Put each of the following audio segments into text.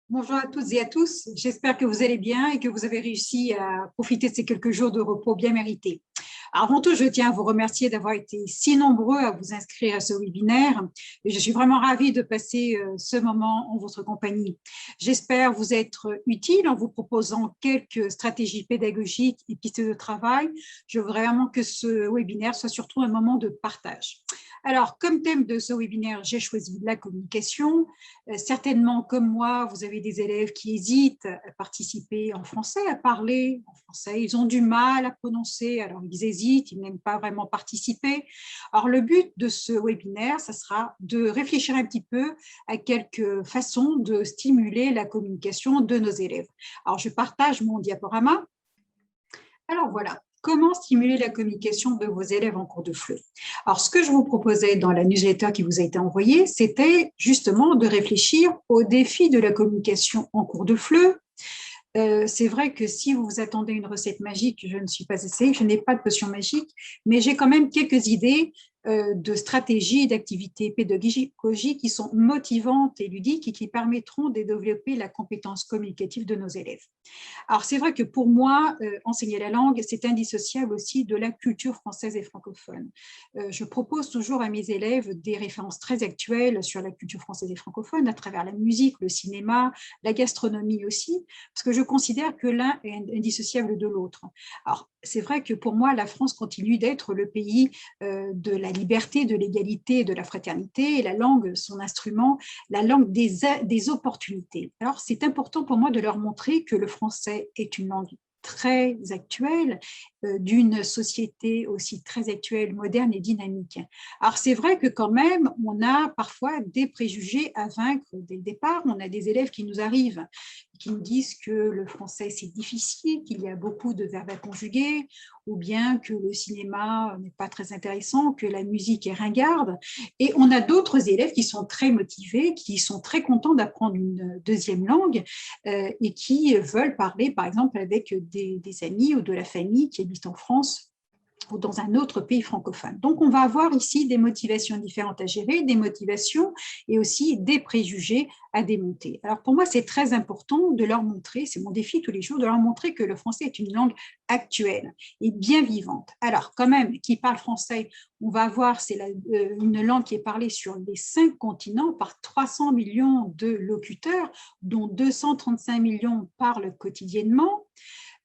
Bonjour à toutes et à tous. J'espère que vous allez bien et que vous avez réussi à profiter de ces quelques jours de repos bien mérités. Avant tout, je tiens à vous remercier d'avoir été si nombreux à vous inscrire à ce webinaire. Et je suis vraiment ravie de passer ce moment en votre compagnie. J'espère vous être utile en vous proposant quelques stratégies pédagogiques et pistes de travail. Je veux vraiment que ce webinaire soit surtout un moment de partage. Alors, comme thème de ce webinaire, j'ai choisi la communication. Certainement, comme moi, vous avez des élèves qui hésitent à participer en français, à parler en français. Ils ont du mal à prononcer, alors ils hésitent, ils n'aiment pas vraiment participer. Alors, le but de ce webinaire, ça sera de réfléchir un petit peu à quelques façons de stimuler la communication de nos élèves. Alors, je partage mon diaporama. Alors, voilà. Comment stimuler la communication de vos élèves en cours de FLE? Alors, ce que je vous proposais dans la newsletter qui vous a été envoyée, c'était justement de réfléchir aux défis de la communication en cours de FLE. C'est vrai que si vous vous attendez à une recette magique, je ne suis pas essayée, je n'ai pas de potion magique, mais j'ai quand même quelques idées de stratégies, d'activités pédagogiques qui sont motivantes et ludiques et qui permettront de développer la compétence communicative de nos élèves. Alors, c'est vrai que pour moi, enseigner la langue, c'est indissociable aussi de la culture française et francophone. Je propose toujours à mes élèves des références très actuelles sur la culture française et francophone à travers la musique, le cinéma, la gastronomie aussi, parce que je considère que l'un est indissociable de l'autre. Alors, c'est vrai que pour moi, la France continue d'être le pays de la liberté, de l'égalité, de la fraternité, et la langue, son instrument, la langue des opportunités. Alors, c'est important pour moi de leur montrer que le français est une langue très actuelle, d'une société aussi très actuelle, moderne et dynamique. Alors c'est vrai que quand même, on a parfois des préjugés à vaincre dès le départ. On a des élèves qui nous arrivent, qui nous disent que le français c'est difficile, qu'il y a beaucoup de verbes à conjuguer, ou bien que le cinéma n'est pas très intéressant, que la musique est ringarde. Et on a d'autres élèves qui sont très motivés, qui sont très contents d'apprendre une deuxième langue et qui veulent parler, par exemple, avec des amis ou de la famille qui habitent en France ou dans un autre pays francophone. Donc, on va avoir ici des motivations différentes à gérer, des motivations et aussi des préjugés à démonter. Alors, pour moi, c'est très important de leur montrer, c'est mon défi tous les jours, de leur montrer que le français est une langue actuelle et bien vivante. Alors, quand même, qui parle français, on va voir, c'est une langue qui est parlée sur les 5 continents par 300 millions de locuteurs, dont 235 millions parlent quotidiennement.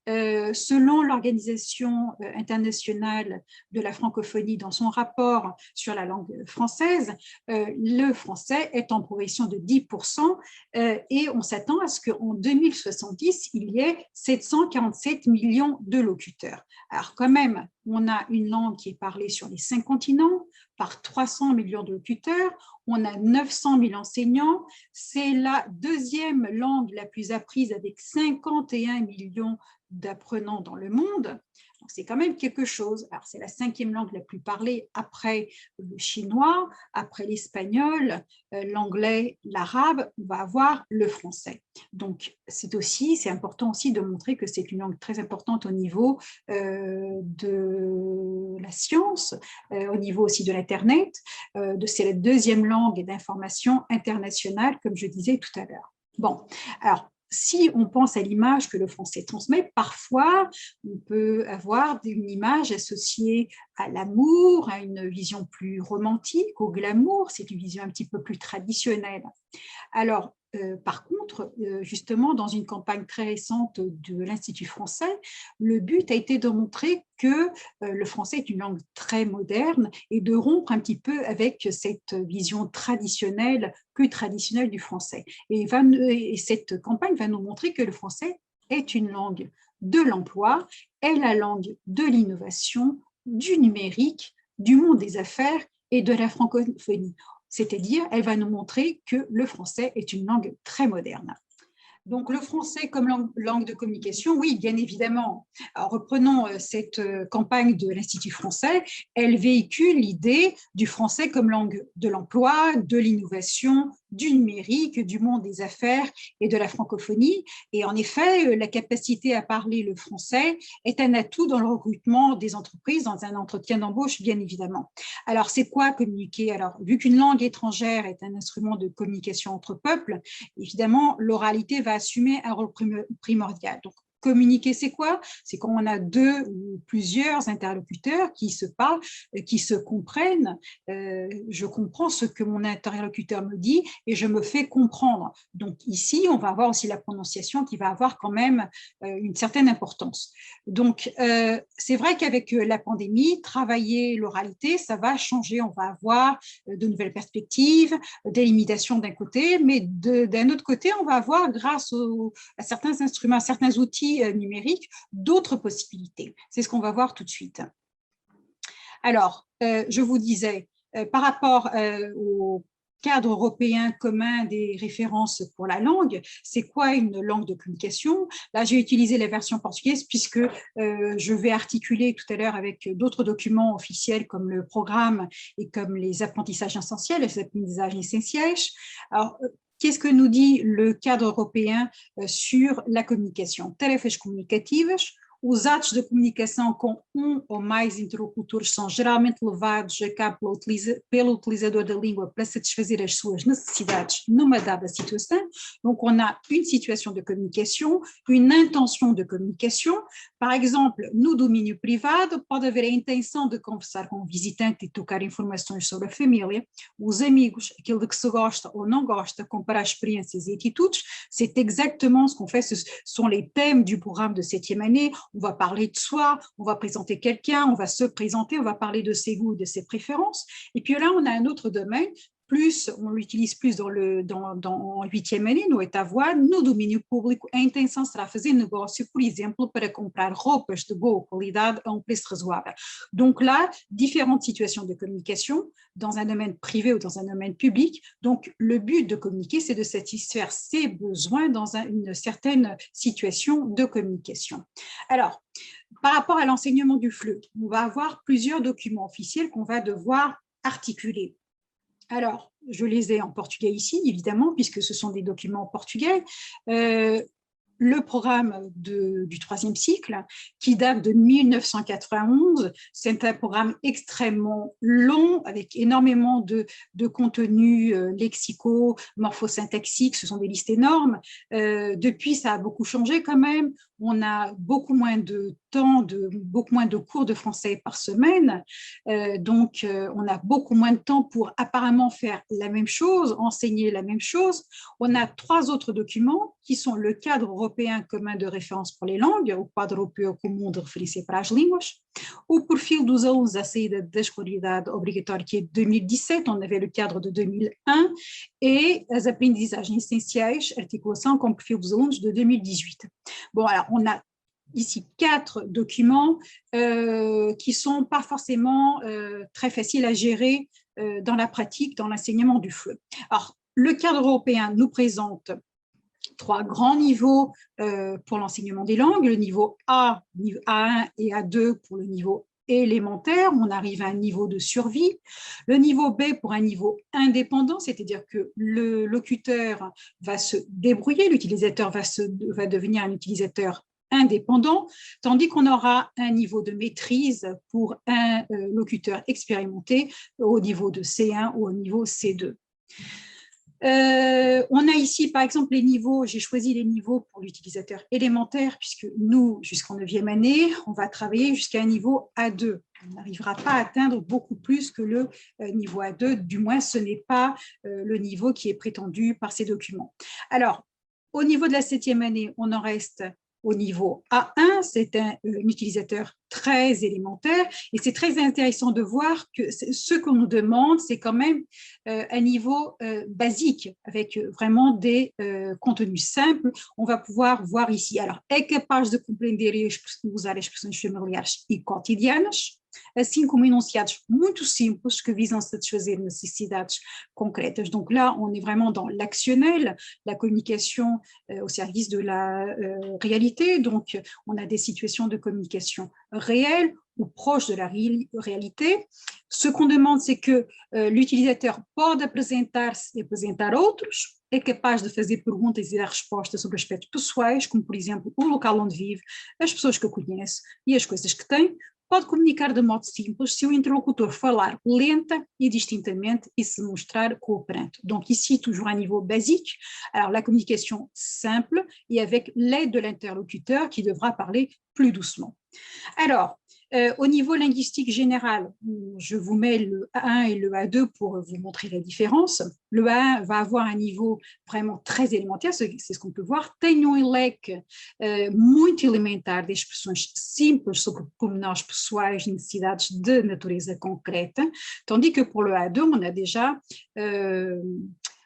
Selon l'Organisation internationale de la francophonie, dans son rapport sur la langue française, le français est en progression de 10% et on s'attend à ce qu'en 2070, il y ait 747 millions de locuteurs. Alors quand même, on a une langue qui est parlée sur les 5 continents par 300 millions de locuteurs, on a 900 000 enseignants, c'est la deuxième langue la plus apprise avec 51 millions d'apprenants dans le monde. C'est quand même quelque chose. Alors, c'est la 5e langue la plus parlée après le chinois, après l'espagnol, l'anglais, l'arabe, on va avoir le français. Donc, c'est important aussi de montrer que c'est une langue très importante au niveau de la science, au niveau aussi de l'Internet. C'est la deuxième langue d'information internationale, comme je disais tout à l'heure. Bon, alors, si on pense à l'image que le français transmet, parfois on peut avoir une image associée à l'amour, à une vision plus romantique, au glamour, c'est une vision un petit peu plus traditionnelle. Alors, par contre, justement, dans une campagne très récente de l'Institut français, le but a été de montrer que le français est une langue très moderne et de rompre un petit peu avec cette vision traditionnelle, plus traditionnelle du français. Et cette campagne va nous montrer que le français est une langue de l'emploi, est la langue de l'innovation, du numérique, du monde des affaires et de la francophonie. C'est-à-dire, elle va nous montrer que le français est une langue très moderne. Donc, le français comme langue de communication, oui, bien évidemment. Alors, reprenons cette campagne de l'Institut français. Elle véhicule l'idée du français comme langue de l'emploi, de l'innovation, du numérique, du monde des affaires et de la francophonie. Et en effet, la capacité à parler le français est un atout dans le recrutement des entreprises, dans un entretien d'embauche, bien évidemment. Alors, c'est quoi communiquer? Alors, vu qu'une langue étrangère est un instrument de communication entre peuples, évidemment, l'oralité va assumer un rôle primordial. Donc, communiquer, c'est quoi? C'est quand on a deux ou plusieurs interlocuteurs qui se parlent, qui se comprennent. Je comprends ce que mon interlocuteur me dit et je me fais comprendre. Donc ici, on va avoir aussi la prononciation qui va avoir quand même une certaine importance. Donc, c'est vrai qu'avec la pandémie, travailler l'oralité, ça va changer. On va avoir de nouvelles perspectives, des limitations d'un côté, mais d'un autre côté, on va avoir, grâce à certains instruments, à certains outils numériques, d'autres possibilités. C'est ce qu'on va voir tout de suite. Alors, je vous disais, par rapport au cadre européen commun des références pour la langue, c'est quoi une langue de communication? Là, j'ai utilisé la version portugaise puisque je vais articuler tout à l'heure avec d'autres documents officiels comme le programme et comme les apprentissages essentiels, les apprentissages essentiels. Alors, qu'est-ce que nous dit le cadre européen sur la communication? Tarefas comunicativas. Os atos de comunicação com ou mais interlocutores são geralmente levados a cabo pelo utilizador da língua para satisfazer as suas necessidades numa dada situação. Donc, on a une situation de communication, une intention de communication. Par exemple, no domínio privado, pode haver a intenção de conversar com o visitante e trocar informações sobre a família, os amigos, aquilo de que se gosta ou não gosta, comparar expériences et attitudes. C'est exactement ce qu'on fait, ce sont les thèmes du programme de 7e année. On va parler de soi, on va présenter quelqu'un, on va se présenter, on va parler de ses goûts, de ses préférences. Et puis là, on a un autre domaine, on l'utilise plus dans 8e année, no oitavo ano, no domínio público, a intenção será fazer negócio, por exemplo, para comprar roupas de boa qualidade a um preço razoável. Donc là, différentes situations de communication dans un domaine privé ou dans un domaine public. Donc, le but de communiquer, c'est de satisfaire ses besoins dans une certaine situation de communication. Alors, par rapport à l'enseignement du FLE, on va avoir plusieurs documents officiels qu'on va devoir articuler. Alors, je les ai en portugais ici, évidemment, puisque ce sont des documents en portugais. Le programme du 3e cycle, qui date de 1991. C'est un programme extrêmement long, avec énormément de contenus lexicaux, morphosyntaxiques, ce sont des listes énormes. Depuis, ça a beaucoup changé quand même. On a beaucoup moins de temps, beaucoup moins de cours de français par semaine. Donc, on a beaucoup moins de temps pour apparemment faire la même chose, enseigner la même chose. On a 3 autres documents qui sont le cadre européen commun de référence pour les langues, o quadro europeu comum de referência para as línguas, o perfil dos alunos à saída da escolaridade obrigatória, qui est de 2017, on avait le cadre de 2001, et as aprendizagens essenciais, articulação com o perfil dos alunos de 2018. Bon, alors, on a ici 4 documents qui ne sont pas forcément très faciles à gérer dans la pratique, dans l'enseignement du FLE. Alors, le cadre européen nous présente 3 grands niveaux pour l'enseignement des langues, le niveau A, niveau A1 et A2 pour le niveau élémentaire, on arrive à un niveau de survie. Le niveau B pour un niveau indépendant, c'est-à-dire que le locuteur va se débrouiller, l'utilisateur va devenir un utilisateur indépendant, tandis qu'on aura un niveau de maîtrise pour un locuteur expérimenté au niveau de C1 ou au niveau C2. On a ici, par exemple, les niveaux, j'ai choisi les niveaux pour l'utilisateur élémentaire, puisque nous, jusqu'en 9e année, on va travailler jusqu'à un niveau A2. On n'arrivera pas à atteindre beaucoup plus que le niveau A2, du moins ce n'est pas le niveau qui est prétendu par ces documents. Alors, au niveau de la 7e année, on en reste au niveau A1, c'est un utilisateur très élémentaire et c'est très intéressant de voir que ce qu'on nous demande, c'est quand même un niveau basique avec vraiment des contenus simples. On va pouvoir voir ici. Alors, é capaz de compreender e usar expressões familiares e cotidianas, assim como enunciados muito simples que visam satisfazer necessidades concrètes. Donc là, on est vraiment dans l'actionnel, la communication au service de la réalité. Donc, on a des situations de communication réelles ou proche de la réalité. Ce qu'on demande, c'est que l'utilisateur pode apresentar-se e apresentar outros, é capaz de fazer perguntas e dar respostas sobre aspectos pessoais, como, por exemplo, o local onde vive, as pessoas que conhece e as coisas que tem. Pode comunicar de modo simples se o interlocuteur falar lenta et distinctement et se mostrar coopérante. Donc ici, toujours à niveau basique, alors la communication simple et avec l'aide de l'interlocuteur qui devra parler plus doucement. Alors, au niveau linguistique général, je vous mets le A1 et le A2 pour vous montrer la différence. Le A1 va avoir un niveau vraiment très élémentaire, c'est ce qu'on peut voir. Tem leque muito elementar de expressões simples sobre pormenores pessoais e necessidades de natureza concreta, tandis que pour le A2, on a déjà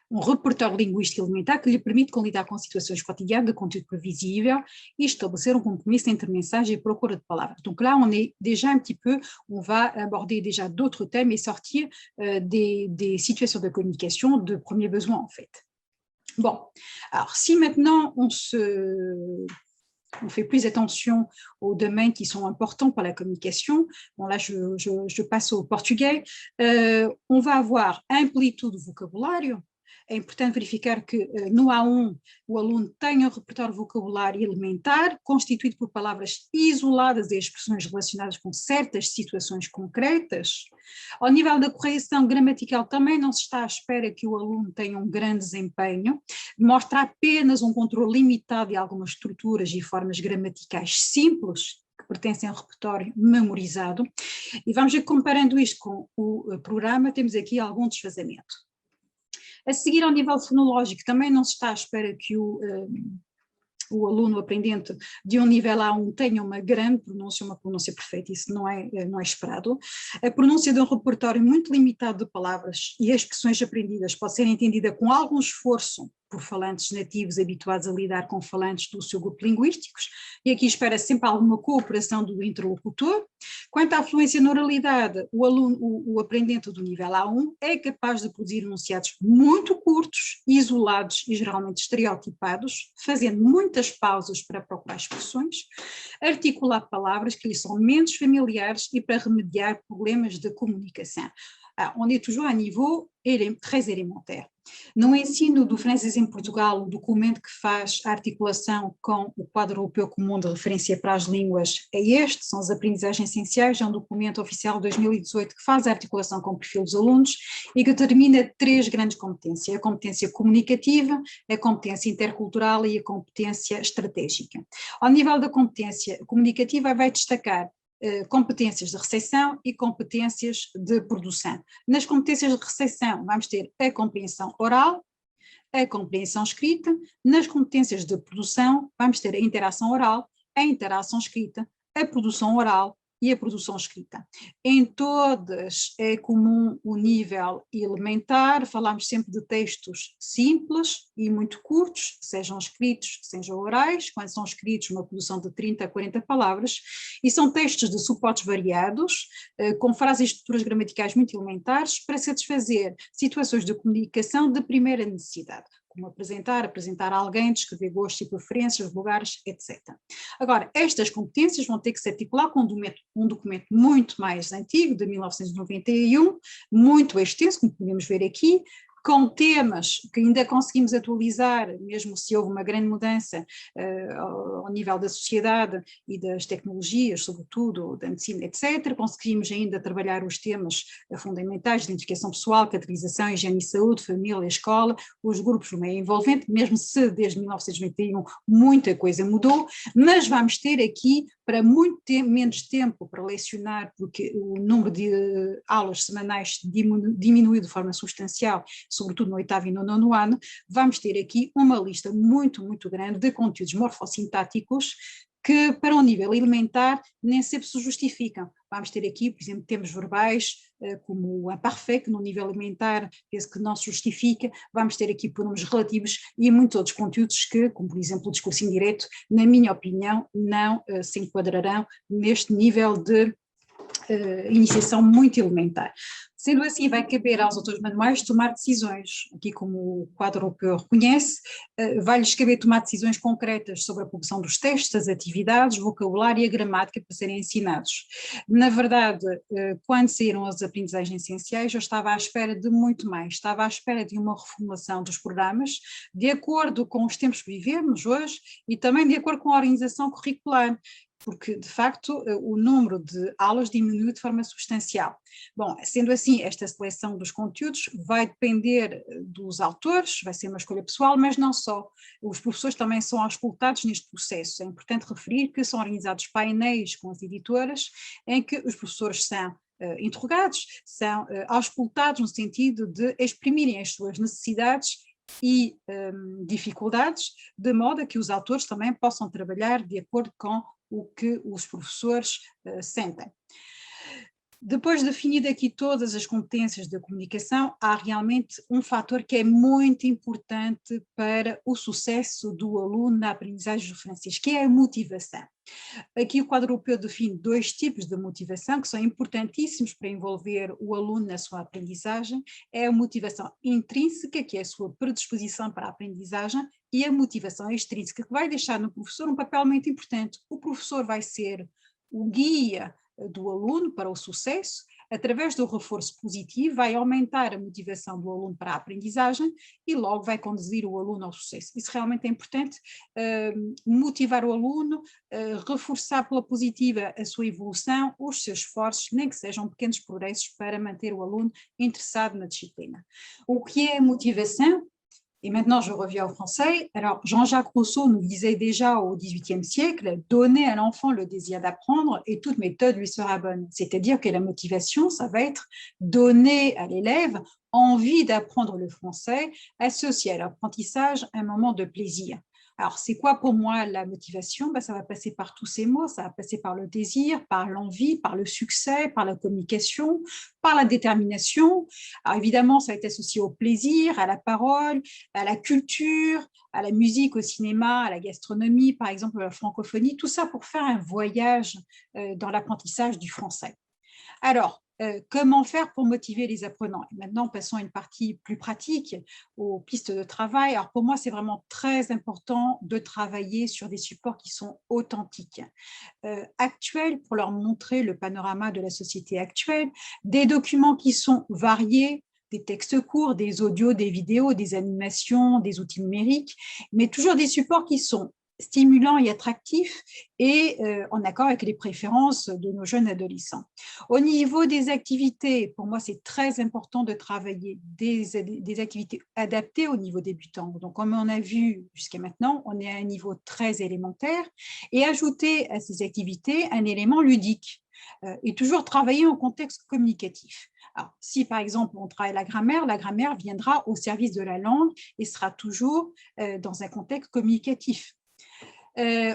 um repertório linguístico elementar que lhe permite lidar com situações cotidianas de conteúdo previsível e estabelecer compromisso entre mensagem e procura de palavras. Donc là, on est déjà un petit peu, on va aborder déjà d'autres thèmes et sortir des situations de communication de premier besoin en fait. Bon, alors si maintenant on fait plus attention aux domaines qui sont importants pour la communication. Bon, là, je passe au portugais. On va avoir amplitude do vocabulário. É importante verificar que no A1 o aluno tem um repertório vocabulário elementar, constituído por palavras isoladas e expressões relacionadas com certas situações concretas. Ao nível da correção gramatical também não se está à espera que o aluno tenha um grande desempenho, mostra apenas um controle limitado de algumas estruturas e formas gramaticais simples, que pertencem ao repertório memorizado. E vamos ver, comparando isto com o programa, temos aqui algum desfazamento. A seguir, ao nível fonológico, também não se está à espera que o aluno aprendente de um nível A1 tenha uma grande pronúncia, uma pronúncia perfeita, isso não é esperado. A pronúncia de um repertório muito limitado de palavras e expressões aprendidas pode ser entendida com algum esforço por falantes nativos habituados a lidar com falantes do seu grupo linguísticos, e aqui espera sempre alguma cooperação do interlocutor. Quanto à fluência na oralidade, o aprendente do nível A1 é capaz de produzir enunciados muito curtos, isolados e geralmente estereotipados, fazendo muitas pausas para procurar expressões, articular palavras que lhe são menos familiares e para remediar problemas de comunicação. On est toujours à niveau très élémentaire. No ensino do francês em Portugal, o documento que faz a articulação com o quadro europeu comum de referência para as línguas é este, são as aprendizagens essenciais, é um documento oficial de 2018 que faz a articulação com o perfil dos alunos e que determina 3 grandes competências, a competência comunicativa, a competência intercultural e a competência estratégica. Ao nível da competência comunicativa vai destacar competências de recepção e competências de produção. Nas competências de recepção vamos ter a compreensão oral, a compreensão escrita. Nas competências de produção vamos ter a interação oral, a interação escrita, a produção oral e a produção escrita. Em todas é comum o nível elementar, falamos sempre de textos simples e muito curtos, sejam escritos, sejam orais, quando são escritos uma produção de 30 a 40 palavras, e são textos de suportes variados, com frases e estruturas gramaticais muito elementares, para satisfazer situações de comunicação de primeira necessidade, como apresentar alguém, descrever gostos e preferências, lugares, etc. Agora, estas competências vão ter que se articular com um documento muito mais antigo, de 1991, muito extenso, como podemos ver aqui, com temas que ainda conseguimos atualizar, mesmo se houve uma grande mudança ao nível da sociedade e das tecnologias, sobretudo da medicina, etc. Conseguimos ainda trabalhar os temas fundamentais de identificação pessoal, caracterização, higiene e saúde, família, escola, os grupos do meio envolvente, mesmo se desde 1991 muita coisa mudou, mas vamos ter aqui para muito menos tempo para lecionar, porque o número de aulas semanais diminuiu de forma substancial, sobretudo no 8º e no 9º ano, vamos ter aqui uma lista muito, muito grande de conteúdos morfossintáticos que para um nível elementar nem sempre se justificam. Vamos ter aqui, por exemplo, termos verbais como o imparfait, que no nível elementar penso que não se justifica, vamos ter aqui pronomes relativos e muitos outros conteúdos que, como por exemplo o discurso indireto, na minha opinião, não se enquadrarão neste nível de iniciação muito elementar. Sendo assim, vai caber aos autores manuais tomar decisões. Aqui, como o quadro europeu reconhece, vai-lhes caber tomar decisões concretas sobre a produção dos textos, as atividades, vocabulário e a gramática para serem ensinados. Na verdade, quando saíram as aprendizagens essenciais, eu estava à espera de muito mais. Estava à espera de uma reformulação dos programas, de acordo com os tempos que vivemos hoje e também de acordo com a organização curricular, porque, de facto, o número de aulas diminuiu de forma substancial. Bom, sendo assim, esta seleção dos conteúdos vai depender dos autores, vai ser uma escolha pessoal, mas não só. Os professores também são auscultados neste processo. É importante referir que são organizados painéis com as editoras, em que os professores são interrogados, são auscultados no sentido de exprimirem as suas necessidades e dificuldades, de modo a que os autores também possam trabalhar de acordo com o que os professores sentem. Depois de definir aqui todas as competências da comunicação, há realmente um fator que é muito importante para o sucesso do aluno na aprendizagem do francês, que é a motivação. Aqui o quadro europeu define 2 tipos de motivação que são importantíssimos para envolver o aluno na sua aprendizagem. É a motivação intrínseca, que é a sua predisposição para a aprendizagem, e a motivação extrínseca, que vai deixar no professor um papel muito importante. O professor vai ser o guia do aluno para o sucesso, através do reforço positivo, vai aumentar a motivação do aluno para a aprendizagem e logo vai conduzir o aluno ao sucesso. Isso realmente é importante, motivar o aluno, reforçar pela positiva a sua evolução, os seus esforços, nem que sejam pequenos progressos para manter o aluno interessado na disciplina. O que é motivação? Et maintenant, je reviens au français. Alors, Jean-Jacques Rousseau nous disait déjà au XVIIIe siècle, donnez à l'enfant le désir d'apprendre et toute méthode lui sera bonne. C'est-à-dire que la motivation, ça va être donner à l'élève envie d'apprendre le français, associer à l'apprentissage un moment de plaisir. Alors, c'est quoi pour moi la motivation? Ça va passer par tous ces mots, ça va passer par le désir, par l'envie, par le succès, par la communication, par la détermination. Alors évidemment, ça va être associé au plaisir, à la parole, à la culture, à la musique, au cinéma, à la gastronomie, par exemple, à la francophonie, tout ça pour faire un voyage dans l'apprentissage du français. Alors, comment faire pour motiver les apprenants? Et maintenant, passons à une partie plus pratique, aux pistes de travail. Alors, pour moi, c'est vraiment très important de travailler sur des supports qui sont authentiques, actuels, pour leur montrer le panorama de la société actuelle, des documents qui sont variés, des textes courts, des audios, des vidéos, des animations, des outils numériques, mais toujours des supports qui sont stimulants et attractifs et en accord avec les préférences de nos jeunes adolescents. Au niveau des activités, pour moi, c'est très important de travailler des activités adaptées au niveau débutant. Donc, comme on a vu jusqu'à maintenant, on est à un niveau très élémentaire et ajouter à ces activités un élément ludique et toujours travailler en contexte communicatif. Alors, si par exemple on travaille la grammaire viendra au service de la langue et sera toujours dans un contexte communicatif.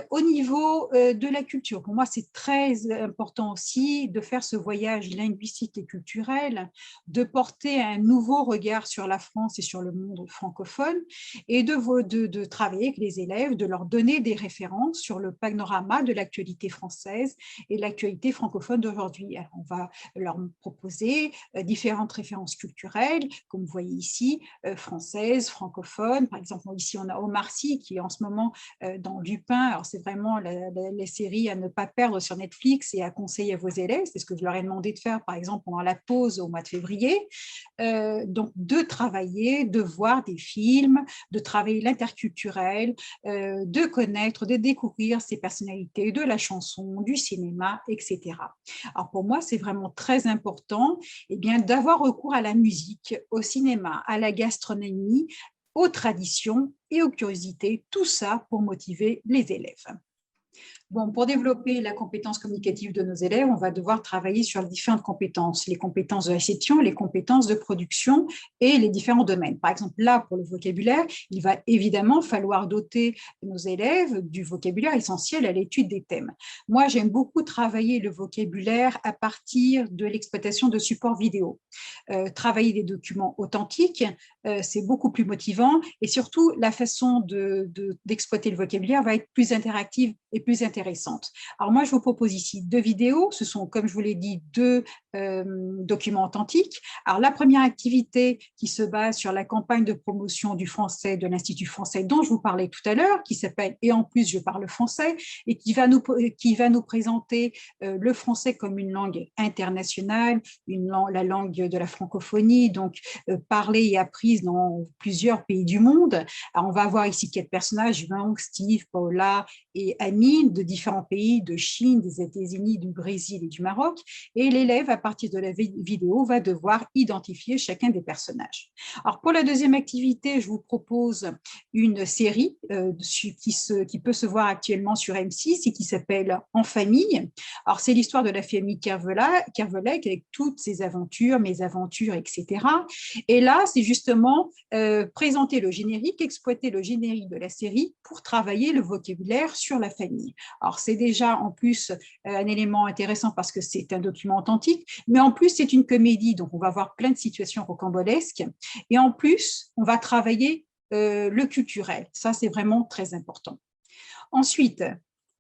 Au niveau de la culture, pour moi, c'est très important aussi de faire ce voyage linguistique et culturel, de porter un nouveau regard sur la France et sur le monde francophone et de travailler avec les élèves, de leur donner des références sur le panorama de l'actualité française et de l'actualité francophone d'aujourd'hui. On va leur proposer différentes références culturelles, comme vous voyez ici, françaises, francophones. Par exemple, ici, on a Omar Sy qui est en ce moment dans Lupin. Alors, c'est vraiment les séries à ne pas perdre sur Netflix et à conseiller à vos élèves. C'est ce que je leur ai demandé de faire, par exemple, pendant la pause au mois de février. Donc, de travailler, de voir des films, de travailler l'interculturel, de connaître, de découvrir ces personnalités de la chanson, du cinéma, etc. Alors, pour moi, c'est vraiment très important d'avoir recours à la musique, au cinéma, à la gastronomie, aux traditions et aux curiosités, tout ça pour motiver les élèves. Bon, pour développer la compétence communicative de nos élèves, on va devoir travailler sur les différentes compétences, les compétences de réception, les compétences de production et les différents domaines. Par exemple, là, pour le vocabulaire, il va évidemment falloir doter nos élèves du vocabulaire essentiel à l'étude des thèmes. Moi, j'aime beaucoup travailler le vocabulaire à partir de l'exploitation de supports vidéo. Travailler des documents authentiques, c'est beaucoup plus motivant et surtout, la façon d'exploiter le vocabulaire va être plus interactive et plus intéressante intéressantes. Alors moi, je vous propose ici 2 vidéos. Ce sont, comme je vous l'ai dit, 2 documents authentiques. Alors la première activité qui se base sur la campagne de promotion du français de l'Institut français dont je vous parlais tout à l'heure, qui s'appelle « Et en plus, je parle français » et qui va nous présenter le français comme une langue internationale, la langue de la francophonie, donc parlée et apprise dans plusieurs pays du monde. Alors, on va avoir ici 4 personnages, Wang, Steve, Paola et Annie, de différents pays, de Chine, des États-Unis, du Brésil et du Maroc. Et l'élève, à partir de la vidéo, va devoir identifier chacun des personnages. Alors, pour la deuxième activité, je vous propose une série qui peut se voir actuellement sur M6 et qui s'appelle « En famille ». Alors, c'est l'histoire de la famille Kervelec avec toutes ses aventures, mésaventures, etc. Et là, c'est justement présenter le générique, exploiter le générique de la série pour travailler le vocabulaire sur la famille. Alors, c'est déjà en plus un élément intéressant parce que c'est un document authentique, mais en plus, c'est une comédie, donc on va avoir plein de situations rocambolesques. Et en plus, on va travailler le culturel. Ça, c'est vraiment très important. Ensuite,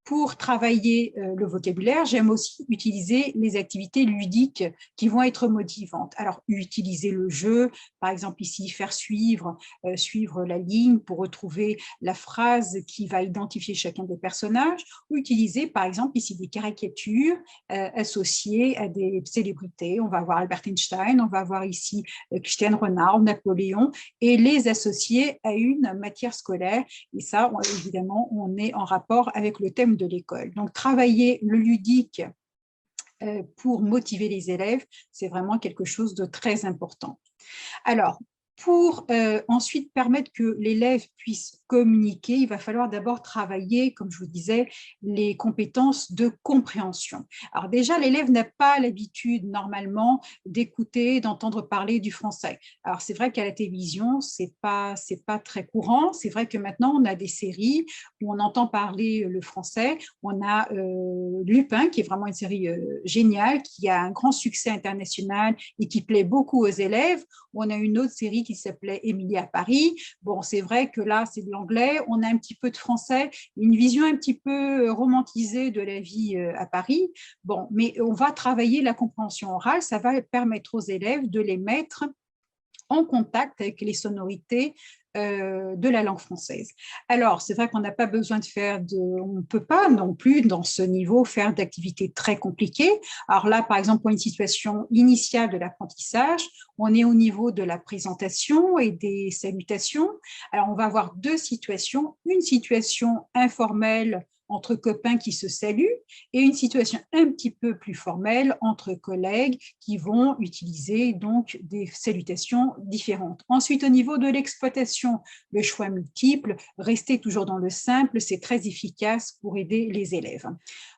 pour travailler le vocabulaire, j'aime aussi utiliser les activités ludiques qui vont être motivantes. Alors, utiliser le jeu, par exemple ici, faire suivre la ligne pour retrouver la phrase qui va identifier chacun des personnages, ou utiliser, par exemple, ici des caricatures associées à des célébrités. On va voir Albert Einstein, on va voir ici Cristiano Ronaldo, Napoléon, et les associer à une matière scolaire. Et ça, évidemment, on est en rapport avec le thème de l'école. Donc, travailler le ludique pour motiver les élèves, c'est vraiment quelque chose de très important. Alors, pour ensuite permettre que l'élève puisse communiquer, il va falloir d'abord travailler, comme je vous disais, les compétences de compréhension. Alors déjà, l'élève n'a pas l'habitude normalement d'écouter, d'entendre parler du français. Alors c'est vrai qu'à la télévision, c'est pas très courant. C'est vrai que maintenant, on a des séries où on entend parler le français. On a Lupin, qui est vraiment une série géniale, qui a un grand succès international et qui plaît beaucoup aux élèves. On a une autre série qui s'appelait Émilie à Paris. Bon, c'est vrai que là, c'est de l'anglais. On a un petit peu de français, une vision un petit peu romantisée de la vie à Paris. Bon, mais on va travailler la compréhension orale. Ça va permettre aux élèves de les mettre en contact avec les sonorités de la langue française. Alors, c'est vrai qu'on n'a pas besoin on ne peut pas non plus, dans ce niveau, faire d'activités très compliquées. Alors là, par exemple, pour une situation initiale de l'apprentissage, on est au niveau de la présentation et des salutations. Alors, on va avoir 2 situations. Une situation informelle entre copains qui se saluent et une situation un petit peu plus formelle entre collègues qui vont utiliser donc des salutations différentes. Ensuite, au niveau de l'exploitation, le choix multiple, rester toujours dans le simple, c'est très efficace pour aider les élèves.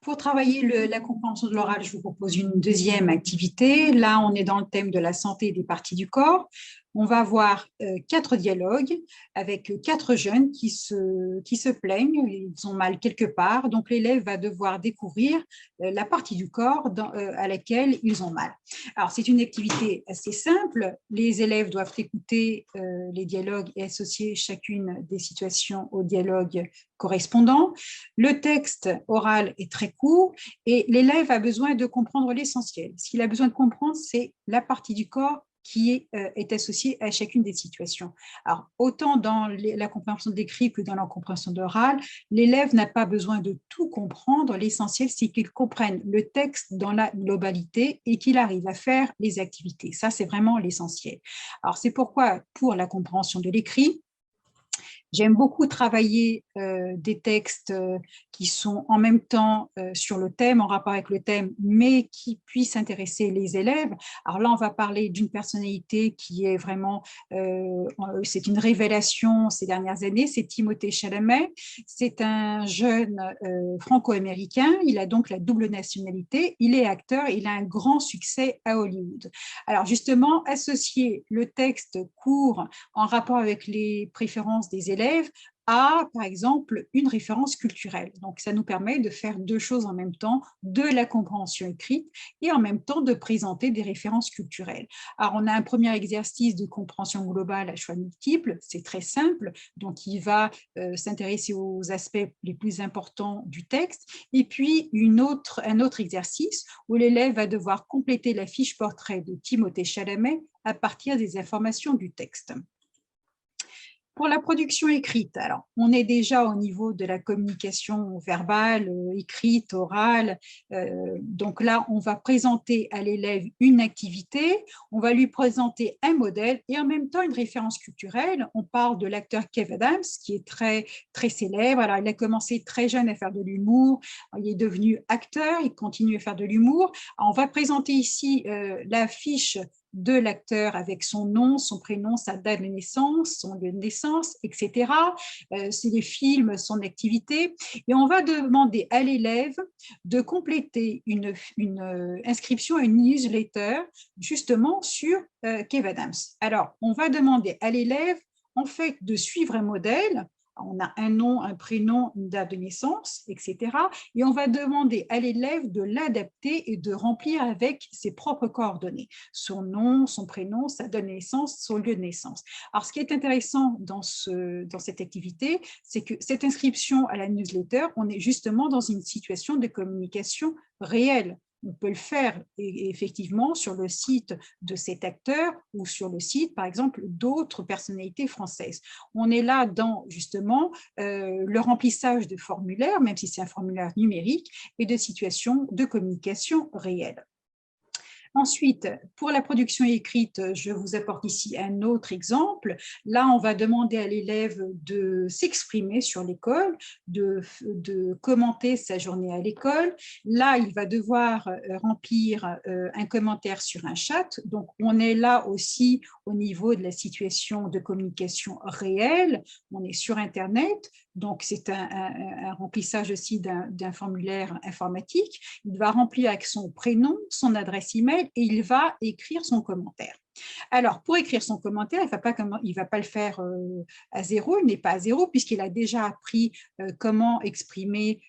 Pour travailler la compréhension de l'oral, je vous propose une deuxième activité. Là, on est dans le thème de la santé des parties du corps. On va avoir 4 dialogues avec 4 jeunes qui se plaignent, ils ont mal quelque part, donc l'élève va devoir découvrir la partie du corps à laquelle ils ont mal. Alors, c'est une activité assez simple, les élèves doivent écouter les dialogues et associer chacune des situations au dialogue correspondant. Le texte oral est très court et l'élève a besoin de comprendre l'essentiel. Ce qu'il a besoin de comprendre, c'est la partie du corps qui est associée à chacune des situations. Alors, autant dans la compréhension de l'écrit que dans la compréhension de l'oral, l'élève n'a pas besoin de tout comprendre. L'essentiel, c'est qu'il comprenne le texte dans la globalité et qu'il arrive à faire les activités. Ça, c'est vraiment l'essentiel. Alors, c'est pourquoi, pour la compréhension de l'écrit, j'aime beaucoup travailler des textes qui sont en même temps sur le thème, en rapport avec le thème, mais qui puissent intéresser les élèves. Alors là, on va parler d'une personnalité qui est vraiment, c'est une révélation ces dernières années, c'est Timothée Chalamet. C'est un jeune franco-américain, il a donc la double nationalité, il est acteur, il a un grand succès à Hollywood. Alors justement, associer le texte court en rapport avec les préférences des élèves à, par exemple, une référence culturelle. Donc, ça nous permet de faire deux choses en même temps, de la compréhension écrite et en même temps de présenter des références culturelles. Alors, on a un premier exercice de compréhension globale à choix multiples, c'est très simple, donc il va s'intéresser aux aspects les plus importants du texte, et puis un autre exercice où l'élève va devoir compléter la fiche portrait de Timothée Chalamet à partir des informations du texte. Pour la production écrite, alors, on est déjà au niveau de la communication verbale, écrite, orale. Donc là, on va présenter à l'élève une activité, on va lui présenter un modèle et en même temps une référence culturelle. On parle de l'acteur Kev Adams, qui est très, très célèbre. Alors, il a commencé très jeune à faire de l'humour. Il est devenu acteur, il continue à faire de l'humour. On va présenter ici la fiche de l'acteur avec son nom, son prénom, sa date de naissance, son lieu de naissance, etc. C'est les films, son activité. Et on va demander à l'élève de compléter une inscription à une newsletter justement sur Kev Adams. Alors, on va demander à l'élève en fait de suivre un modèle. On a un nom, un prénom, une date de naissance, etc. Et on va demander à l'élève de l'adapter et de remplir avec ses propres coordonnées, son nom, son prénom, sa date de naissance, son lieu de naissance. Alors, ce qui est intéressant dans cette activité, c'est que cette inscription à la newsletter, on est justement dans une situation de communication réelle. On peut le faire effectivement sur le site de cet acteur ou sur le site, par exemple, d'autres personnalités françaises. On est là dans, justement, le remplissage de formulaires, même si c'est un formulaire numérique, et de situations de communication réelle. Ensuite, pour la production écrite, je vous apporte ici un autre exemple. Là, on va demander à l'élève de s'exprimer sur l'école, de commenter sa journée à l'école. Là, il va devoir remplir un commentaire sur un chat. Donc, on est là aussi au niveau de la situation de communication réelle. On est sur Internet. Donc, c'est un remplissage aussi d'un formulaire informatique. Il va remplir avec son prénom, son adresse email et il va écrire son commentaire. Alors, pour écrire son commentaire, il ne va pas le faire à zéro, il n'est pas à zéro puisqu'il a déjà appris comment exprimer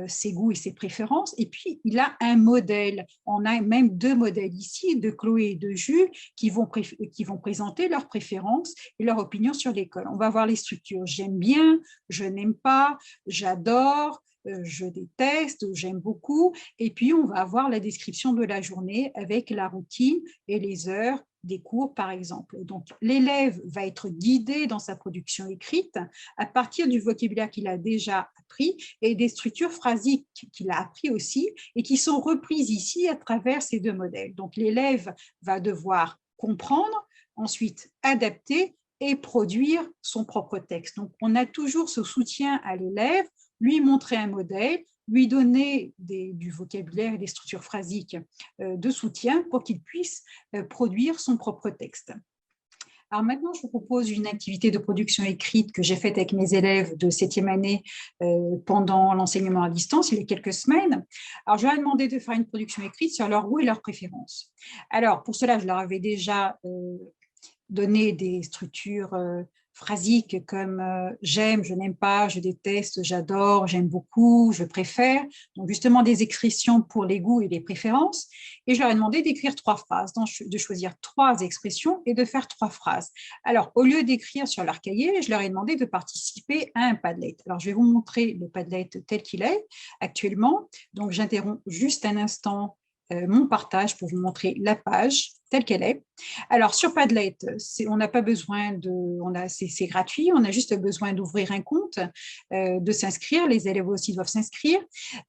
ses goûts et ses préférences. Et puis, il a un modèle. On a même deux modèles ici, de Chloé et de Jules, qui vont présenter leurs préférences et leur opinion sur l'école. On va voir les structures. J'aime bien, je n'aime pas, j'adore, je déteste, j'aime beaucoup. Et puis, on va avoir la description de la journée avec la routine et les heures des cours, par exemple. Donc, l'élève va être guidé dans sa production écrite à partir du vocabulaire qu'il a déjà appris et des structures phrasiques qu'il a appris aussi et qui sont reprises ici à travers ces deux modèles. Donc, l'élève va devoir comprendre, ensuite adapter et produire son propre texte. Donc, on a toujours ce soutien à l'élève, lui montrer un modèle, lui donner du vocabulaire et des structures phrasiques de soutien pour qu'il puisse produire son propre texte. Alors maintenant, je vous propose une activité de production écrite que j'ai faite avec mes élèves de 7e année pendant l'enseignement à distance, il y a quelques semaines. Alors, je leur ai demandé de faire une production écrite sur leurs goûts et leurs préférences. Alors, pour cela, je leur avais déjà donné des structures phrasiques comme j'aime, je n'aime pas, je déteste, j'adore, j'aime beaucoup, je préfère. Donc justement des expressions pour les goûts et les préférences. Et je leur ai demandé d'écrire 3 phrases, de choisir 3 expressions et de faire 3 phrases. Alors au lieu d'écrire sur leur cahier, je leur ai demandé de participer à un Padlet. Alors je vais vous montrer le Padlet tel qu'il est actuellement. Donc j'interromps juste un instant mon partage pour vous montrer la page telle qu'elle est. Alors, sur Padlet, on n'a pas besoin c'est gratuit, on a juste besoin d'ouvrir un compte, de s'inscrire, les élèves aussi doivent s'inscrire.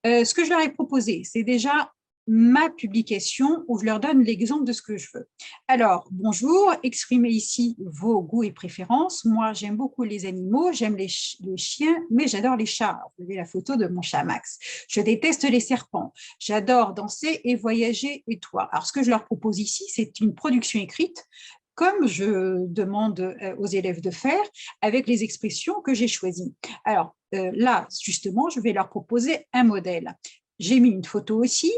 Ce que je leur ai proposé, c'est déjà ma publication où je leur donne l'exemple de ce que je veux. Alors, bonjour, exprimez ici vos goûts et préférences. Moi, j'aime beaucoup les animaux, j'aime les chiens, mais j'adore les chats. Alors, vous avez la photo de mon chat Max. Je déteste les serpents. J'adore danser et voyager et toi. Alors, ce que je leur propose ici, c'est une production écrite comme je demande aux élèves de faire, avec les expressions que j'ai choisies. Alors là, justement, je vais leur proposer un modèle. J'ai mis une photo aussi.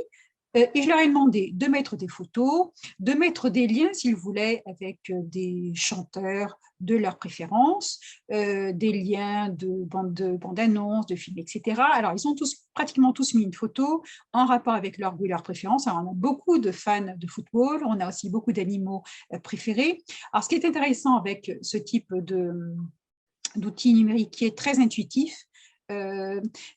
Et je leur ai demandé de mettre des photos, de mettre des liens, s'ils voulaient, avec des chanteurs de leur préférence, des liens de bandes annonces, de films, etc. Alors, ils ont pratiquement tous mis une photo en rapport avec leur goût et leur préférence. Alors, on a beaucoup de fans de football, on a aussi beaucoup d'animaux préférés. Alors, ce qui est intéressant avec ce type d'outil numérique qui est très intuitif,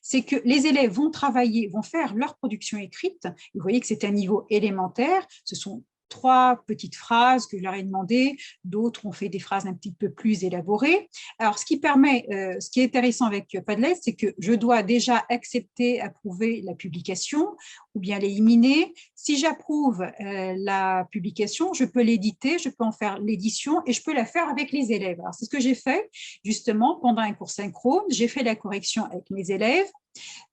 c'est que les élèves vont travailler, vont faire leur production écrite. Vous voyez que c'est un niveau élémentaire. Ce sont 3 petites phrases que je leur ai demandé, d'autres ont fait des phrases un petit peu plus élaborées. Alors, ce qui est intéressant avec Padlet, c'est que je dois déjà accepter, approuver la publication ou bien l'éliminer. Si j'approuve la publication, je peux l'éditer, je peux en faire l'édition et je peux la faire avec les élèves. Alors, c'est ce que j'ai fait justement pendant un cours synchrone. J'ai fait la correction avec mes élèves.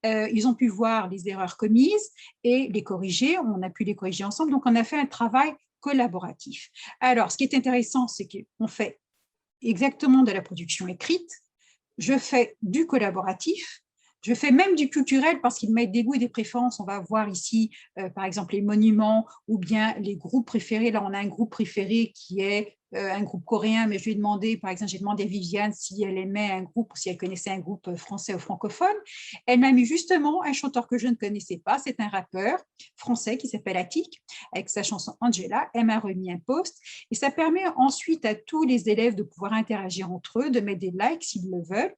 Ils ont pu voir les erreurs commises et les corriger. On a pu les corriger ensemble. Donc, on a fait un travail collaboratif. Alors, ce qui est intéressant, c'est qu'on fait exactement de la production écrite. Je fais du collaboratif. Je fais même du culturel parce qu'ils mettent des goûts et des préférences. On va voir ici, par exemple, les monuments ou bien les groupes préférés. Là, on a un groupe préféré qui est un groupe coréen, mais je lui ai demandé, par exemple, j'ai demandé à Viviane si elle aimait un groupe ou si elle connaissait un groupe français ou francophone. Elle m'a mis justement un chanteur que je ne connaissais pas. C'est un rappeur français qui s'appelle Attic, avec sa chanson Angela. Elle m'a remis un post et ça permet ensuite à tous les élèves de pouvoir interagir entre eux, de mettre des likes s'ils le veulent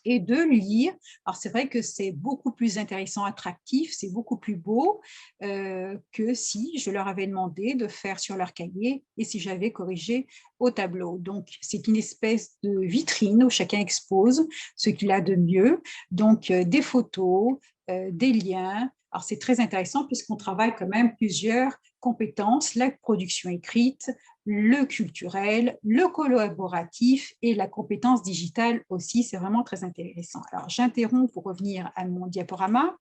et de lire. Alors, c'est vrai que c'est beaucoup plus intéressant, attractif, c'est beaucoup plus beau que si je leur avais demandé de faire sur leur cahier et si j'avais corrigé au tableau. Donc, c'est une espèce de vitrine où chacun expose ce qu'il a de mieux. Donc, des photos, des liens. Alors, c'est très intéressant puisqu'on travaille quand même plusieurs compétences, la production écrite, le culturel, le collaboratif et la compétence digitale aussi. C'est vraiment très intéressant. Alors, j'interromps pour revenir à mon diaporama.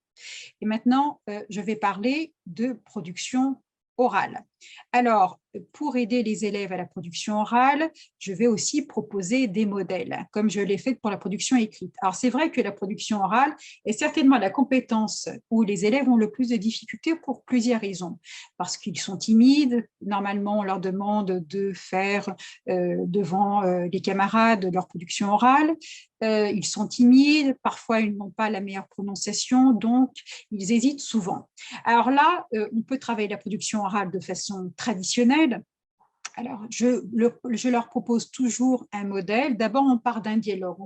Et maintenant, je vais parler de production orale. Alors, pour aider les élèves à la production orale, je vais aussi proposer des modèles, comme je l'ai fait pour la production écrite. Alors, c'est vrai que la production orale est certainement la compétence où les élèves ont le plus de difficultés pour plusieurs raisons. Parce qu'ils sont timides, normalement, on leur demande de faire devant les camarades leur production orale. Ils sont timides, parfois ils n'ont pas la meilleure prononciation, donc ils hésitent souvent. Alors là, on peut travailler la production orale de façon traditionnelle. Alors, je leur propose toujours un modèle. D'abord, on part d'un dialogue.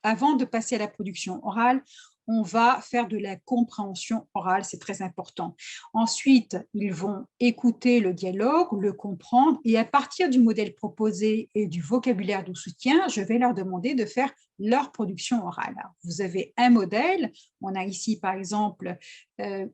Avant de passer à la production orale, on va faire de la compréhension orale, c'est très important. Ensuite, ils vont écouter le dialogue, le comprendre, et à partir du modèle proposé et du vocabulaire de soutien, je vais leur demander de faire leur production orale. Alors, vous avez un modèle, on a ici par exemple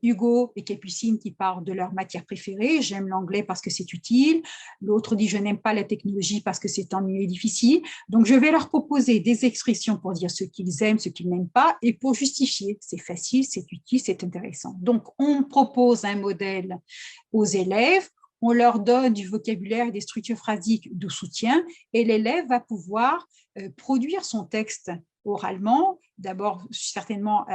Hugo et Capucine qui parlent de leur matière préférée, j'aime l'anglais parce que c'est utile, l'autre dit je n'aime pas la technologie parce que c'est ennuyeux et difficile, donc je vais leur proposer des expressions pour dire ce qu'ils aiment, ce qu'ils n'aiment pas, et pour justifier, c'est facile, c'est utile, c'est intéressant. Donc on propose un modèle aux élèves, on leur donne du vocabulaire et des structures phrasiques de soutien et l'élève va pouvoir produire son texte oralement, d'abord certainement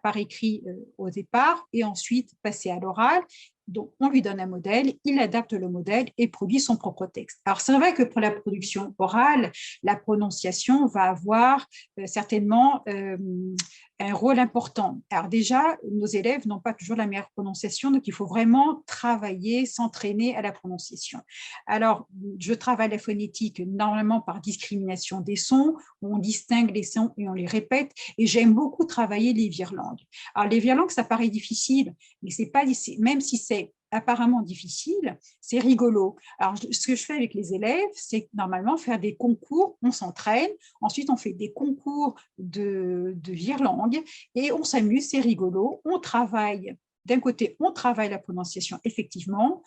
par écrit au départ et ensuite passer à l'oral. Donc, on lui donne un modèle, il adapte le modèle et produit son propre texte. Alors, c'est vrai que pour la production orale, la prononciation va avoir certainement un rôle important. Alors déjà, nos élèves n'ont pas toujours la meilleure prononciation, donc il faut vraiment travailler, s'entraîner à la prononciation. Alors, je travaille la phonétique normalement par discrimination des sons, où on distingue les sons et on les répète, et j'aime beaucoup travailler les virelangues. Alors, les virelangues, ça paraît difficile, mais c'est pas, même si c'est apparemment difficile, c'est rigolo. Alors, ce que je fais avec les élèves, c'est normalement faire des concours, on s'entraîne, ensuite on fait des concours de virelangue et on s'amuse, c'est rigolo, on travaille. D'un côté, on travaille la prononciation, effectivement,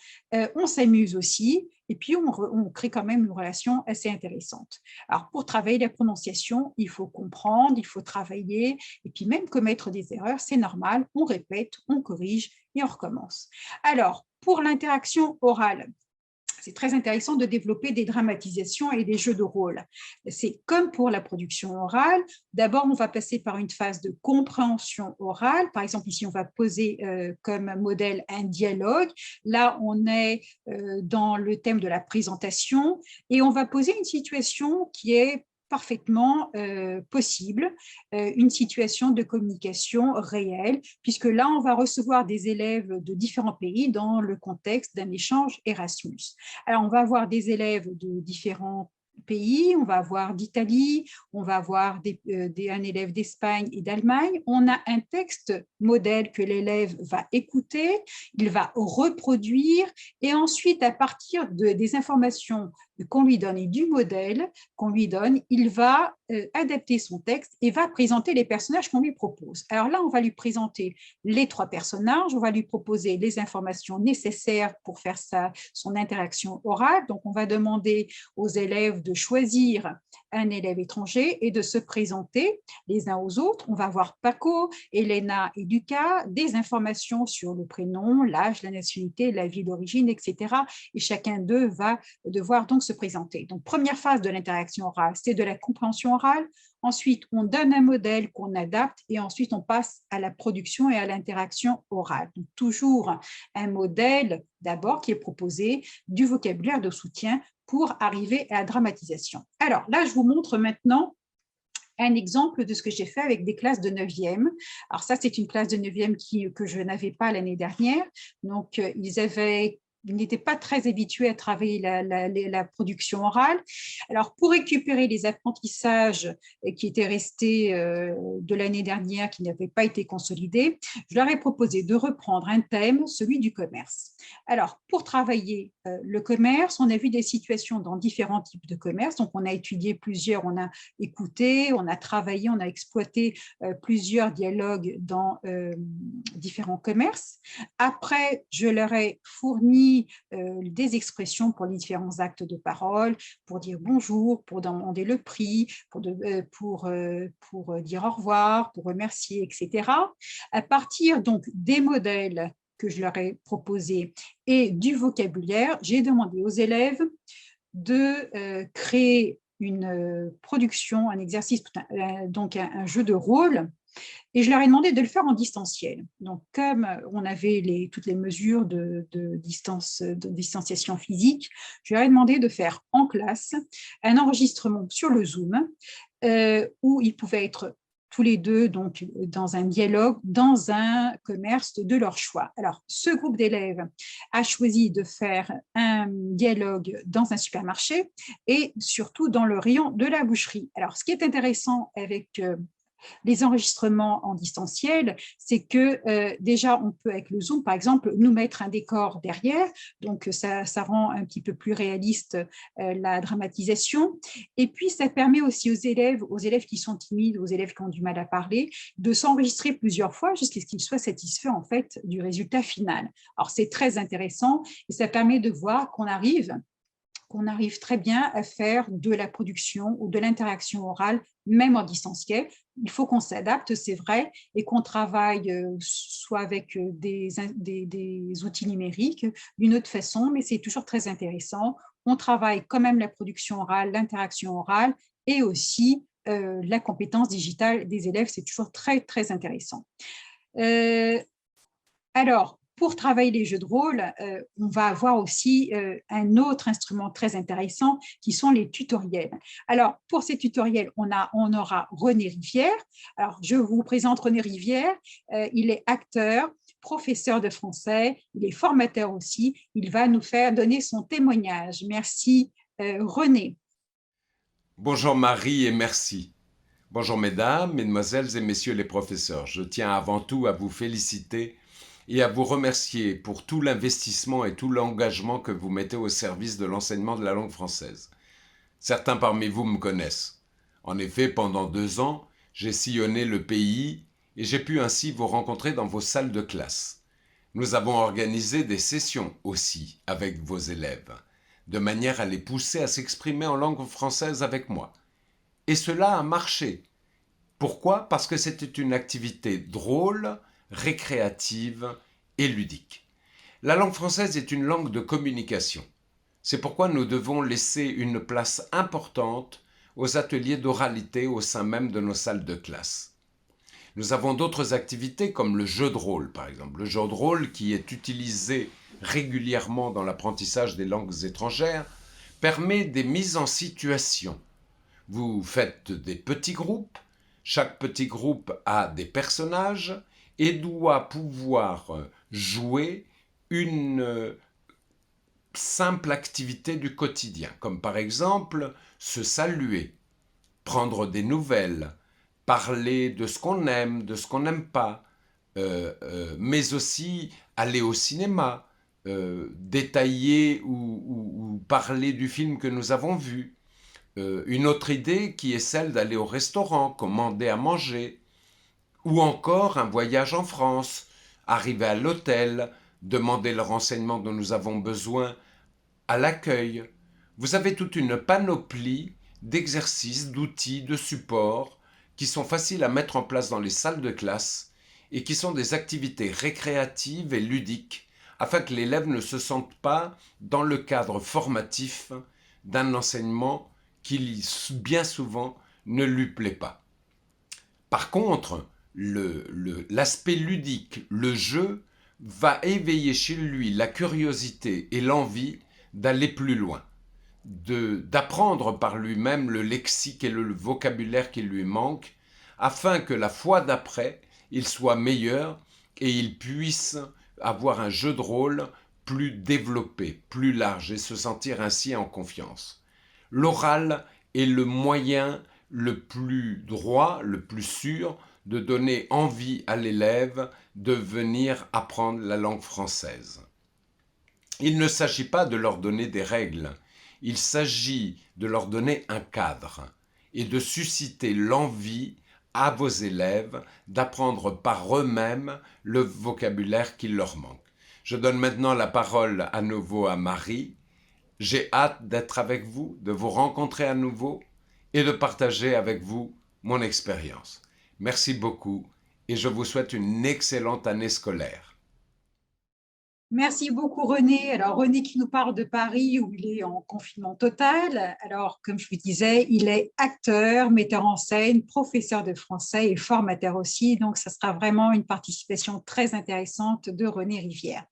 on s'amuse aussi, et puis on crée quand même une relation assez intéressante. Alors, pour travailler la prononciation, il faut comprendre, il faut travailler, et puis même commettre des erreurs, c'est normal, on répète, on corrige et on recommence. Alors, pour l'interaction orale, c'est très intéressant de développer des dramatisations et des jeux de rôle. C'est comme pour la production orale. D'abord, on va passer par une phase de compréhension orale. Par exemple, ici, on va poser comme modèle un dialogue. Là, on est dans le thème de la présentation et on va poser une situation qui est parfaitement possible, une situation de communication réelle, puisque là, on va recevoir des élèves de différents pays dans le contexte d'un échange Erasmus. Alors, on va avoir des élèves de différents pays, on va avoir d'Italie, on va avoir un élève d'Espagne et d'Allemagne. On a un texte modèle que l'élève va écouter, il va reproduire et ensuite, à partir des informations qu'on lui donne et du modèle qu'on lui donne, il va adapter son texte et va présenter les personnages qu'on lui propose. Alors là, on va lui présenter les 3 personnages, on va lui proposer les informations nécessaires pour faire son interaction orale. Donc, on va demander aux élèves de choisir un élève étranger et de se présenter les uns aux autres. On va voir Paco, Elena et Lucas, des informations sur le prénom, l'âge, la nationalité, la ville d'origine, etc. Et chacun d'eux va devoir donc se présenter. Donc, première phase de l'interaction orale, c'est de la compréhension orale. Ensuite, on donne un modèle qu'on adapte et ensuite, on passe à la production et à l'interaction orale. Donc, toujours un modèle d'abord qui est proposé, du vocabulaire de soutien pour arriver à la dramatisation. Alors là, je vous montre maintenant un exemple de ce que j'ai fait avec des classes de 9e. Alors ça, c'est une classe de 9e que je n'avais pas l'année dernière. Donc, ils n'étaient pas très habitués à travailler la production orale. Alors, pour récupérer les apprentissages qui étaient restés de l'année dernière, qui n'avaient pas été consolidés, je leur ai proposé de reprendre un thème, celui du commerce. Alors, pour travailler le commerce, on a vu des situations dans différents types de commerce. Donc, on a étudié plusieurs, on a écouté, on a travaillé, on a exploité plusieurs dialogues dans différents commerces. Après, je leur ai fourni des expressions pour les différents actes de parole, pour dire bonjour, pour demander le prix, pour dire au revoir, pour remercier, etc. À partir donc des modèles que je leur ai proposés et du vocabulaire, j'ai demandé aux élèves de créer une production, un exercice, donc un jeu de rôle. Et je leur ai demandé de le faire en distanciel. Donc, comme on avait toutes les mesures de distanciation physique, je leur ai demandé de faire en classe un enregistrement sur le Zoom où ils pouvaient être tous les deux donc, dans un dialogue, dans un commerce de leur choix. Alors, ce groupe d'élèves a choisi de faire un dialogue dans un supermarché et surtout dans le rayon de la boucherie. Alors, ce qui est intéressant avec les enregistrements en distanciel, c'est que déjà, on peut, avec le Zoom, par exemple, nous mettre un décor derrière, donc ça rend un petit peu plus réaliste la dramatisation. Et puis, ça permet aussi aux élèves qui sont timides, aux élèves qui ont du mal à parler, de s'enregistrer plusieurs fois jusqu'à ce qu'ils soient satisfaits, en fait, du résultat final. Alors, c'est très intéressant et ça permet de voir qu'on arrive très bien à faire de la production ou de l'interaction orale, même en distanciel. Il faut qu'on s'adapte, c'est vrai, et qu'on travaille soit avec des outils numériques, d'une autre façon, mais c'est toujours très intéressant. On travaille quand même la production orale, l'interaction orale et aussi la compétence digitale des élèves. C'est toujours très, très intéressant. Alors, pour travailler les jeux de rôle, on va avoir aussi un autre instrument très intéressant qui sont les tutoriels. Alors, pour ces tutoriels, on aura René Rivière. Alors, je vous présente René Rivière. Il est acteur, professeur de français, il est formateur aussi. Il va nous faire donner son témoignage. Merci, René. Bonjour Marie et merci. Bonjour mesdames, mesdemoiselles et messieurs les professeurs. Je tiens avant tout à vous féliciter et à vous remercier pour tout l'investissement et tout l'engagement que vous mettez au service de l'enseignement de la langue française. Certains parmi vous me connaissent. En effet, pendant 2 ans, j'ai sillonné le pays et j'ai pu ainsi vous rencontrer dans vos salles de classe. Nous avons organisé des sessions aussi avec vos élèves, de manière à les pousser à s'exprimer en langue française avec moi. Et cela a marché. Pourquoi ? Parce que c'était une activité drôle, récréative et ludique. La langue française est une langue de communication. C'est pourquoi nous devons laisser une place importante aux ateliers d'oralité au sein même de nos salles de classe. Nous avons d'autres activités comme le jeu de rôle, par exemple. Le jeu de rôle qui est utilisé régulièrement dans l'apprentissage des langues étrangères permet des mises en situation. Vous faites des petits groupes, chaque petit groupe a des personnages et doit pouvoir jouer une simple activité du quotidien, comme par exemple se saluer, prendre des nouvelles, parler de ce qu'on aime, de ce qu'on n'aime pas, mais aussi aller au cinéma, détailler ou parler du film que nous avons vu. Une autre idée qui est celle d'aller au restaurant, commander à manger, ou encore un voyage en France, arriver à l'hôtel, demander le renseignement dont nous avons besoin à l'accueil. Vous avez toute une panoplie d'exercices, d'outils, de supports qui sont faciles à mettre en place dans les salles de classe et qui sont des activités récréatives et ludiques afin que l'élève ne se sente pas dans le cadre formatif d'un enseignement qui bien souvent ne lui plaît pas. Par contre, l'aspect ludique, le jeu, va éveiller chez lui la curiosité et l'envie d'aller plus loin, d'apprendre par lui-même le lexique et le vocabulaire qui lui manque, afin que la fois d'après, il soit meilleur et il puisse avoir un jeu de rôle plus développé, plus large et se sentir ainsi en confiance. L'oral est le moyen le plus droit, le plus sûr de donner envie à l'élève de venir apprendre la langue française. Il ne s'agit pas de leur donner des règles, il s'agit de leur donner un cadre et de susciter l'envie à vos élèves d'apprendre par eux-mêmes le vocabulaire qui leur manque. Je donne maintenant la parole à nouveau à Marie. J'ai hâte d'être avec vous, de vous rencontrer à nouveau et de partager avec vous mon expérience. Merci beaucoup et je vous souhaite une excellente année scolaire. Merci beaucoup René. Alors René qui nous parle de Paris où il est en confinement total. Alors comme je vous disais, il est acteur, metteur en scène, professeur de français et formateur aussi. Donc ça sera vraiment une participation très intéressante de René Rivière.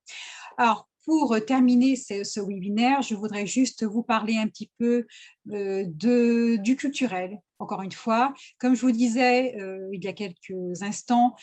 Alors pour terminer ce webinaire, je voudrais juste vous parler un petit peu du culturel. Encore une fois, comme je vous disais il y a quelques instants,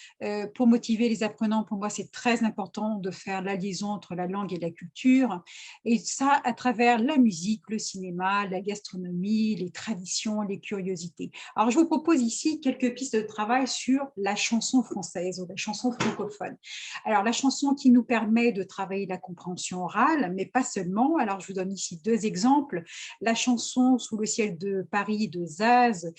pour motiver les apprenants, pour moi, c'est très important de faire la liaison entre la langue et la culture, et ça à travers la musique, le cinéma, la gastronomie, les traditions, les curiosités. Alors, je vous propose ici quelques pistes de travail sur la chanson française ou la chanson francophone. Alors, la chanson qui nous permet de travailler la compréhension orale, mais pas seulement. Alors, je vous donne ici deux exemples. La chanson Sous le ciel de Paris de Zaz,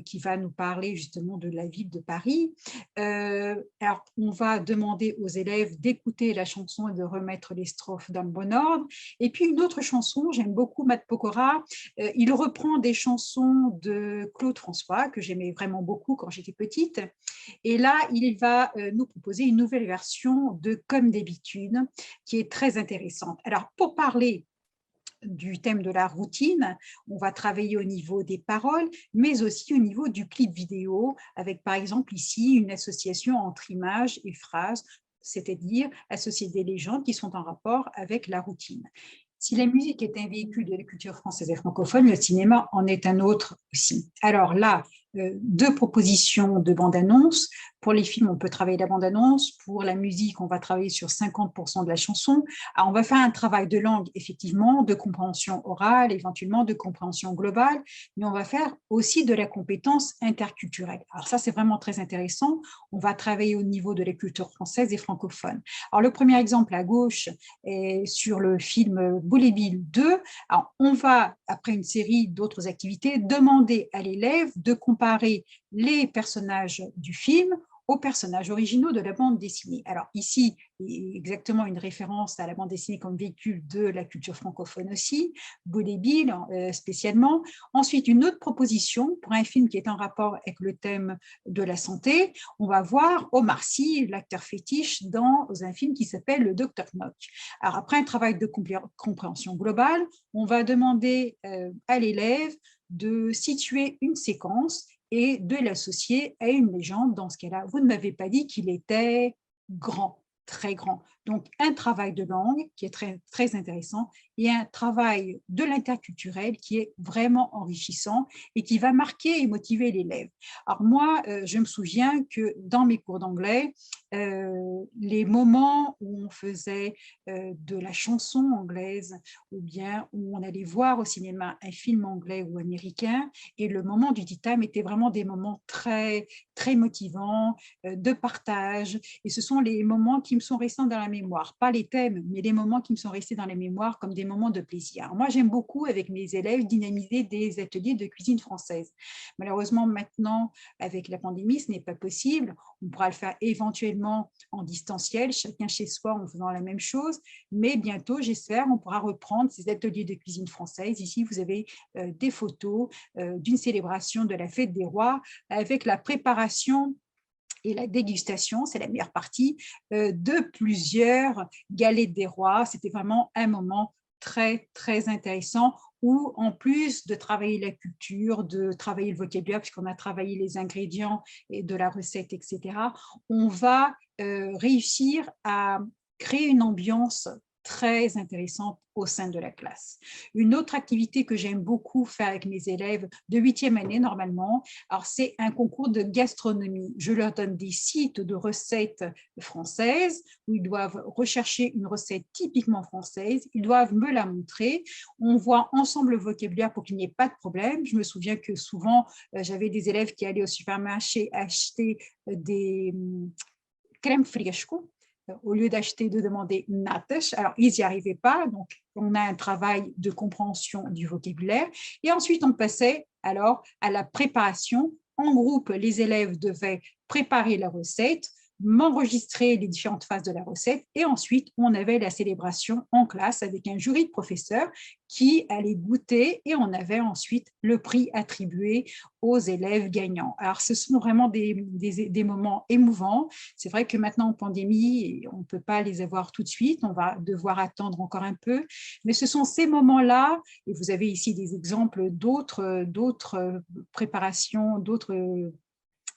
qui va nous parler justement de la ville de Paris. Alors, on va demander aux élèves d'écouter la chanson et de remettre les strophes dans le bon ordre. Et puis, une autre chanson, j'aime beaucoup Matt Pokora. Il reprend des chansons de Claude François, que j'aimais vraiment beaucoup quand j'étais petite. Et là, il va nous proposer une nouvelle version de Comme d'habitude, qui est très intéressante. Alors, pour parler du thème de la routine, on va travailler au niveau des paroles, mais aussi au niveau du clip vidéo, avec par exemple ici une association entre images et phrases, c'est-à-dire associer des légendes qui sont en rapport avec la routine. Si la musique est un véhicule de la culture française et francophone, le cinéma en est un autre aussi. Alors là, deux propositions de bande-annonce. Pour les films, on peut travailler la bande-annonce. Pour la musique, on va travailler sur 50% de la chanson. Alors, on va faire un travail de langue, effectivement, de compréhension orale, éventuellement de compréhension globale, mais on va faire aussi de la compétence interculturelle. Alors ça, c'est vraiment très intéressant. On va travailler au niveau de la culture française et francophone. Alors, le premier exemple à gauche est sur le film Bouléville 2. Alors, on va, après une série d'autres activités, demander à l'élève de comparer les personnages du film aux personnages originaux de la bande dessinée. Alors ici, exactement une référence à la bande dessinée comme véhicule de la culture francophone aussi, Vodevil spécialement. Ensuite, une autre proposition pour un film qui est en rapport avec le thème de la santé. On va voir Omar Sy, l'acteur fétiche, dans un film qui s'appelle Le Docteur Knock. Alors après un travail de compréhension globale, on va demander à l'élève de situer une séquence et de l'associer à une légende. Dans ce cas-là, vous ne m'avez pas dit qu'il était grand, très grand. Donc, un travail de langue qui est très, très intéressant et un travail de l'interculturel qui est vraiment enrichissant et qui va marquer et motiver l'élève. Alors moi, je me souviens que dans mes cours d'anglais, les moments où on faisait de la chanson anglaise ou bien où on allait voir au cinéma un film anglais ou américain et le moment du tea time étaient vraiment des moments très, très motivants, de partage. Et ce sont les moments qui me sont restés dans la mémoire, pas les thèmes, mais les moments qui me sont restés dans la mémoire comme des moments de plaisir. Alors moi, j'aime beaucoup, avec mes élèves, dynamiser des ateliers de cuisine française. Malheureusement, maintenant, avec la pandémie, ce n'est pas possible. On pourra le faire éventuellement en distanciel, chacun chez soi en faisant la même chose, mais bientôt, j'espère, on pourra reprendre ces ateliers de cuisine française. Ici, vous avez des photos d'une célébration de la fête des rois avec la préparation et la dégustation, c'est la meilleure partie, de plusieurs galettes des rois. C'était vraiment un moment très, très intéressant où, en plus de travailler la culture, de travailler le vocabulaire, puisqu'on a travaillé les ingrédients et de la recette, etc., on va réussir à créer une ambiance très intéressante au sein de la classe. Une autre activité que j'aime beaucoup faire avec mes élèves de 8e année normalement, alors c'est un concours de gastronomie. Je leur donne des sites de recettes françaises où ils doivent rechercher une recette typiquement française, ils doivent me la montrer, on voit ensemble le vocabulaire pour qu'il n'y ait pas de problème. Je me souviens que souvent, j'avais des élèves qui allaient au supermarché acheter des crème fresco, au lieu d'acheter, de demander natas. Alors, ils n'y arrivaient pas, donc on a un travail de compréhension du vocabulaire. Et ensuite, on passait alors à la préparation. En groupe, les élèves devaient préparer la recette, m'enregistrer les différentes phases de la recette et ensuite, on avait la célébration en classe avec un jury de professeurs qui allait goûter et on avait ensuite le prix attribué aux élèves gagnants. Alors, ce sont vraiment des moments émouvants. C'est vrai que maintenant, en pandémie, on ne peut pas les avoir tout de suite, on va devoir attendre encore un peu, mais ce sont ces moments-là, et vous avez ici des exemples d'autres préparations, d'autres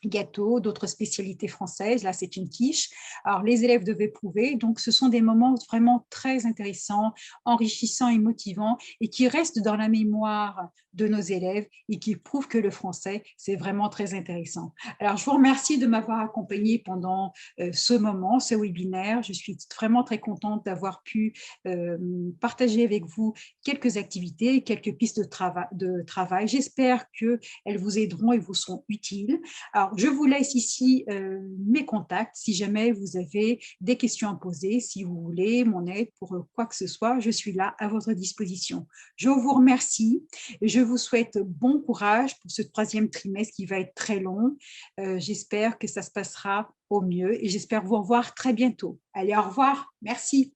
gâteaux, d'autres spécialités françaises. Là, c'est une quiche. Alors, les élèves devaient prouver. Donc, ce sont des moments vraiment très intéressants, enrichissants et motivants et qui restent dans la mémoire de nos élèves et qui prouvent que le français, c'est vraiment très intéressant. Alors, je vous remercie de m'avoir accompagné pendant ce moment, ce webinaire. Je suis vraiment très contente d'avoir pu partager avec vous quelques activités, quelques pistes de travail. J'espère qu'elles vous aideront et vous seront utiles. Alors, je vous laisse ici mes contacts si jamais vous avez des questions à poser, si vous voulez mon aide pour quoi que ce soit, je suis là à votre disposition. Je vous remercie et je vous souhaite bon courage pour ce 3e trimestre qui va être très long. J'espère que ça se passera au mieux et j'espère vous revoir très bientôt. Allez, au revoir. Merci.